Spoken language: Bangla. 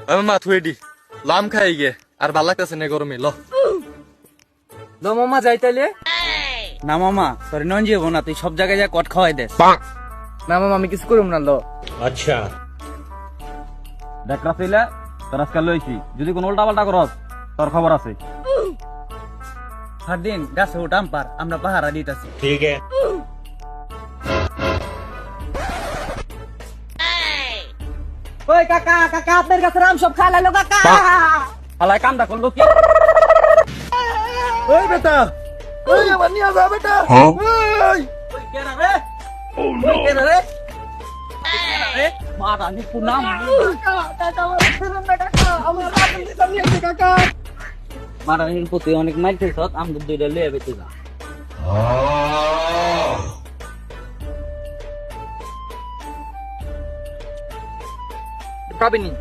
মামা থুয়ে দি লাম খাই গে আর ভাল লাগতেছে না গরমে ল মামা যাই তাইলে। না মামা তোর নন যাবো না, তুই সব জায়গায় যা কট খাওয়াই দে। না মামা আমি কিছু করুম না লো। দেখ রাফিলা, তোর আজকাল লইছি, যদি কোন উল্টা পাল্টা করস তোর খবর আছে। দিন গাছে উঠাম পার, আমরা পাহারা দিতেছি। ওই কাকা কাকা আপনার কাছে রাম সব খাই লাইলো কাকা। হালাই কামটা করলো কি? ওই বেটা ওই আমার নিয়ে যা বেটা ওই কেন রে? কেন রে? মারা নি পুনাম। মারা নির প্রতি অনেক মাইল খেয়েছ, আমাদের দুইটা লিয়ে বেঁচে যা। কাবিনি